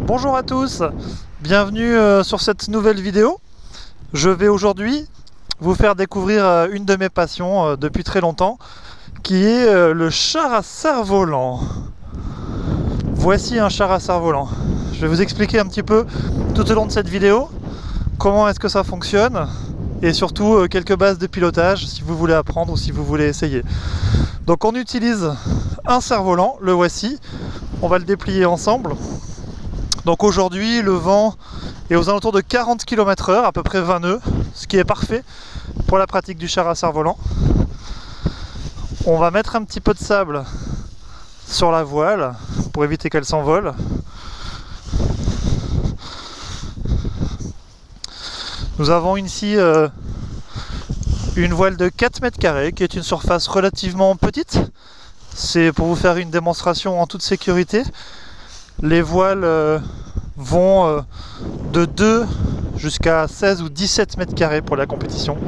Bonjour à tous, bienvenue sur cette nouvelle vidéo. Je vais aujourd'hui vous faire découvrir une de mes passions depuis très longtemps, qui est le char à cerf-volant. Voici un char à cerf-volant. Je vais vous expliquer un petit peu tout au long de cette vidéo comment est-ce que ça fonctionne et surtout quelques bases de pilotage si vous voulez apprendre ou si vous voulez essayer. Donc on utilise un cerf-volant, le voici, on va le déplier ensemble. Donc aujourd'hui le vent est aux alentours de 40 km/h, à peu près 20 nœuds, ce qui est parfait pour la pratique du char à cerf-volant. On va mettre un petit peu de sable sur la voile pour éviter qu'elle s'envole. Nous avons ici une voile de 4 mètres carrés qui est une surface relativement petite. C'est pour vous faire une démonstration en toute sécurité. Les voiles vont de 2 jusqu'à 16 ou 17 mètres carrés pour la compétition.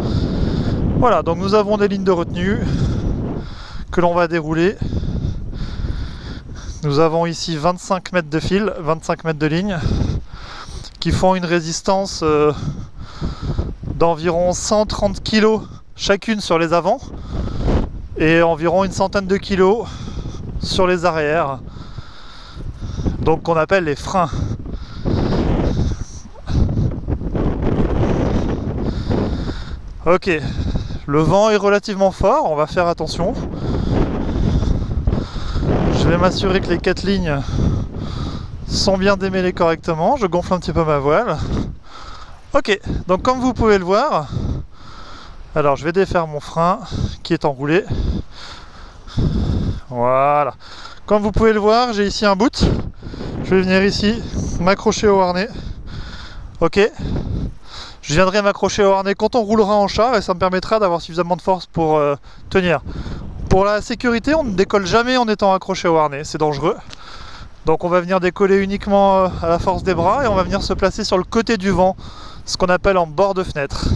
Voilà, donc nous avons des lignes de retenue que l'on va dérouler. Nous avons ici 25 mètres de fil, 25 mètres de ligne qui font une résistance d'environ 130 kg chacune sur les avants et environ une centaine de kilos sur les arrières, donc qu'on appelle les freins. Ok, le vent est relativement fort, on va faire attention. Je vais m'assurer que les 4 lignes sont bien démêlées correctement. Je gonfle un petit peu ma voile. Ok, donc comme vous pouvez le voir, alors je vais défaire mon frein qui est enroulé. Voilà. Comme vous pouvez le voir, j'ai ici un boot. Je vais venir ici m'accrocher au harnais. Ok. Je viendrai m'accrocher au harnais quand on roulera en char et ça me permettra d'avoir suffisamment de force pour tenir. Pour la sécurité, on ne décolle jamais en étant accroché au harnais, c'est dangereux. Donc on va venir décoller uniquement à la force des bras et on va venir se placer sur le côté du vent, ce qu'on appelle en bord de fenêtre.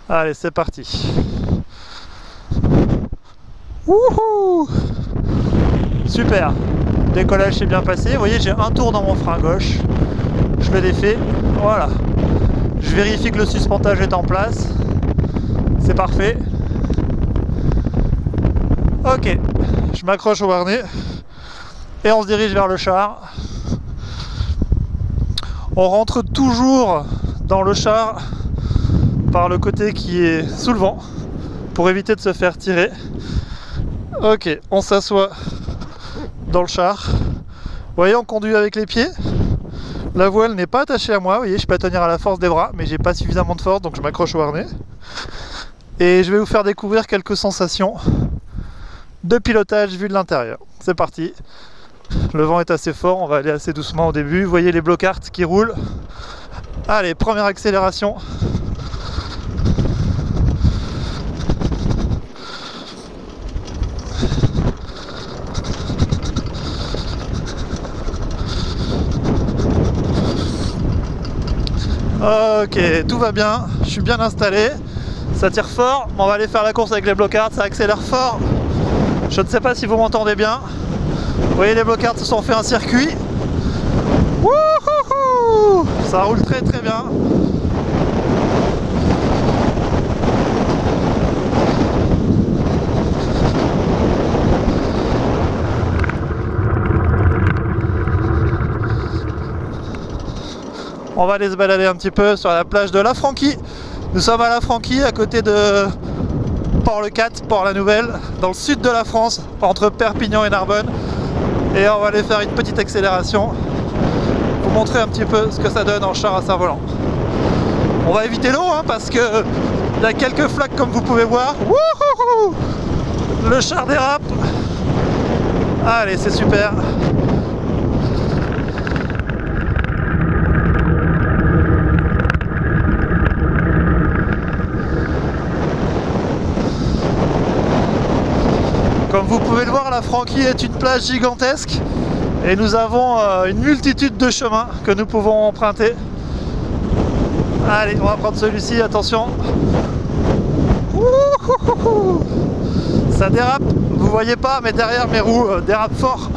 Allez, c'est parti. Wouhou! Super! Décollage s'est bien passé. Vous voyez, j'ai un tour dans mon frein gauche. Je le défais. Voilà. Je vérifie que le suspentage est en place. C'est parfait. Ok. Je m'accroche au harnais. Et on se dirige vers le char. On rentre toujours dans le char par le côté qui est sous le vent pour éviter de se faire tirer. Ok, on s'assoit dans le char. Vous voyez, on conduit avec les pieds. La voile n'est pas attachée à moi. Vous voyez, je peux tenir à la force des bras, mais j'ai pas suffisamment de force, donc je m'accroche au harnais. Et je vais vous faire découvrir quelques sensations de pilotage vu de l'intérieur. C'est parti. Le vent est assez fort, on va aller assez doucement au début. Vous voyez les blocards qui roulent. Allez, première accélération. Ok, tout va bien, je suis bien installé. Ça tire fort, on va aller faire la course avec les blocards, ça accélère fort. Je ne sais pas si vous m'entendez bien. Vous voyez, les blocards se sont fait un circuit. Wouhouhou! Ça roule très très bien. On va aller se balader un petit peu sur la plage de La Franquie. Nous sommes à La Franquie, à côté de Port-le-Cat, Port-la-Nouvelle, dans le sud de la France, entre Perpignan et Narbonne. Et on va aller faire une petite accélération, pour montrer un petit peu ce que ça donne en char à cerf-volant. On va éviter l'eau, hein, parce que il y a quelques flaques comme vous pouvez voir. Wouhouhou! Le char dérape. Allez, c'est super. Comme vous pouvez le voir, la Franquie est une plage gigantesque et nous avons une multitude de chemins que nous pouvons emprunter. Allez, on va prendre celui-ci, attention. Ça dérape, vous voyez pas, mais derrière mes roues dérapent fort.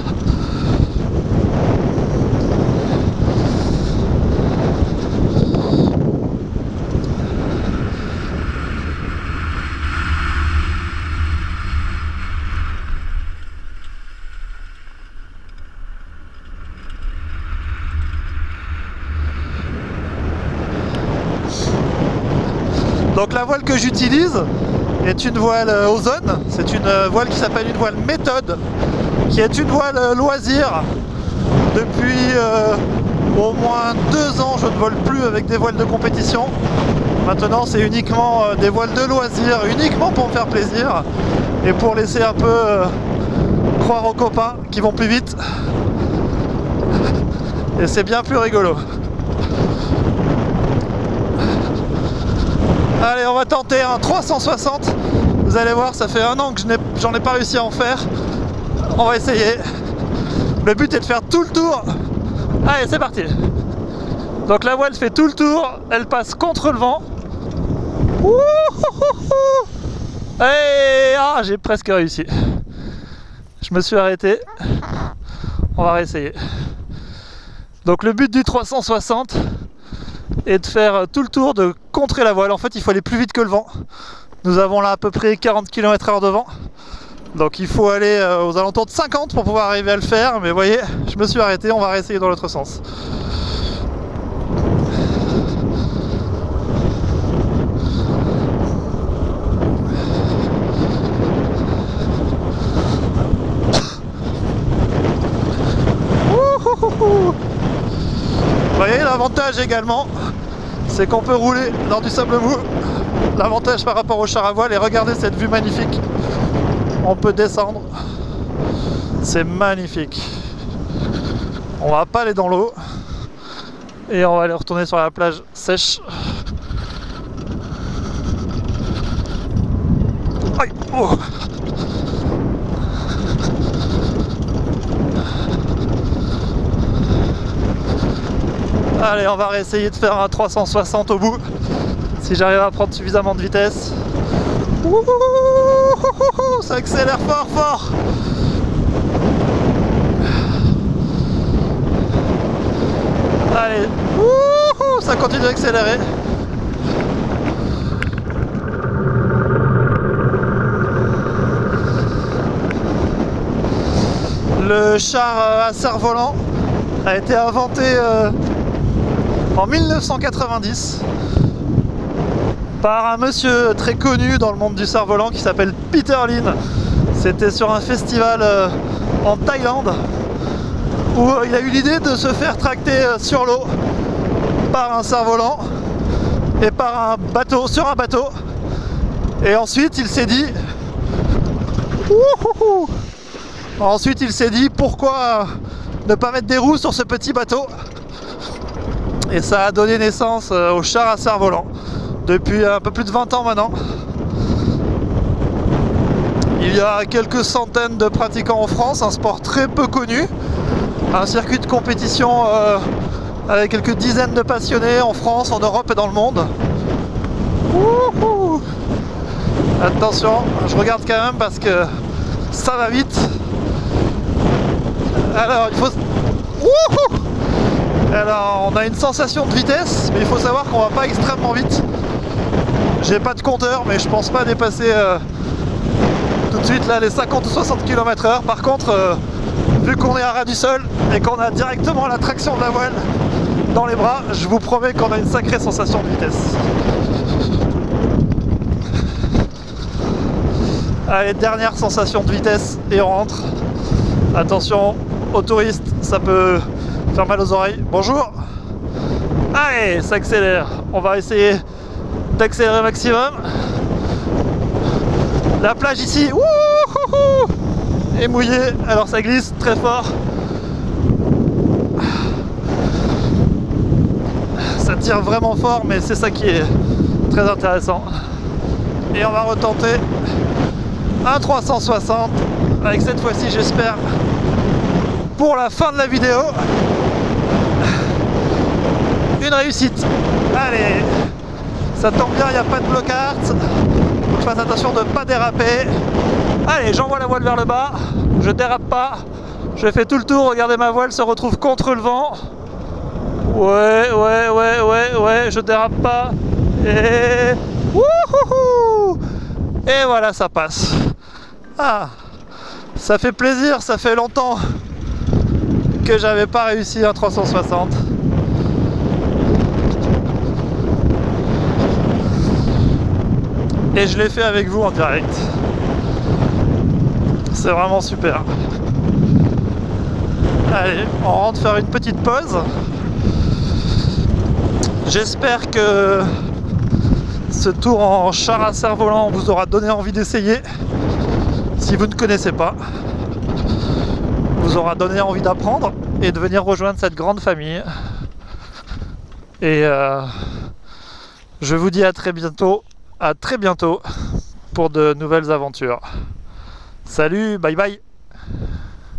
voile que j'utilise est une voile Ozone. C'est une voile qui s'appelle une voile méthode, qui est une voile loisir. Depuis au moins 2 ans, je ne vole plus avec des voiles de compétition. Maintenant, c'est uniquement des voiles de loisir, uniquement pour me faire plaisir et pour laisser un peu croire aux copains qui vont plus vite. Et c'est bien plus rigolo. Allez, on va tenter un 360. Vous allez voir, ça fait 1 an que j'en ai pas réussi à en faire. On va essayer. Le but est de faire tout le tour. Allez, c'est parti. Donc la voile fait tout le tour, elle passe contre le vent. Et ah, j'ai presque réussi. Je me suis arrêté. On va réessayer. Donc le but du 360 est de faire tout le tour, de contrer la voile. En fait, il faut aller plus vite que le vent. Nous avons là à peu près 40 km/h de vent. Donc il faut aller aux alentours de 50 pour pouvoir arriver à le faire. Mais vous voyez, je me suis arrêté, on va réessayer dans l'autre sens. Vous voyez, l'avantage également, c'est qu'on peut rouler dans du sable mou. L'avantage par rapport au char à voile, et regardez cette vue magnifique. On peut descendre. C'est magnifique. On va pas aller dans l'eau. Et on va aller retourner sur la plage sèche. Aïe, oh. Allez, on va réessayer de faire un 360 au bout, si j'arrive à prendre suffisamment de vitesse. Ouh, ça accélère fort fort. Allez, ouh, ça continue d'accélérer. Le char à cerf-volant a été inventé en 1990 par un monsieur très connu dans le monde du cerf-volant qui s'appelle Peter Lynn. C'était sur un festival en Thaïlande où il a eu l'idée de se faire tracter sur l'eau par un cerf-volant et par un bateau, sur un bateau. Et ensuite il s'est dit pourquoi ne pas mettre des roues sur ce petit bateau. Et ça a donné naissance au char à cerf-volant depuis un peu plus de 20 ans maintenant. Il y a quelques centaines de pratiquants en France, un sport très peu connu, un circuit de compétition avec quelques dizaines de passionnés en France, en Europe et dans le monde. Wouhou! Attention, je regarde quand même parce que ça va vite. Alors il faut... Wouhou! Alors on a une sensation de vitesse, mais il faut savoir qu'on va pas extrêmement vite. J'ai pas de compteur, mais je pense pas dépasser tout de suite là les 50 ou 60 km/h. Par contre, vu qu'on est à ras du sol et qu'on a directement la traction de la voile dans les bras, je vous promets qu'on a une sacrée sensation de vitesse. Allez, dernière sensation de vitesse et on rentre. Attention aux touristes, ça peut faire mal aux oreilles. Bonjour. Allez, ça accélère. On va essayer d'accélérer maximum. La plage ici est mouillée, alors ça glisse très fort. Ça tire vraiment fort, mais c'est ça qui est très intéressant. Et on va retenter un 360 avec cette fois-ci, j'espère, pour la fin de la vidéo, une réussite. Allez, ça tombe bien, il n'y a pas de blocard. Faut que je fasse attention de ne pas déraper. Allez, j'envoie la voile vers le bas, je dérape pas, je fais tout le tour, regardez ma voile se retrouve contre le vent. Ouais, je dérape pas. Et... Wouhou! Et voilà, ça passe. Ah, ça fait plaisir, ça fait longtemps que j'avais pas réussi un 360. Et je l'ai fait avec vous en direct. C'est vraiment super. Allez, on rentre faire une petite pause. J'espère que ce tour en char à cerf-volant vous aura donné envie d'essayer. Si vous ne connaissez pas, vous aura donné envie d'apprendre et de venir rejoindre cette grande famille. Et je vous dis à très bientôt pour de nouvelles aventures. Salut, bye bye.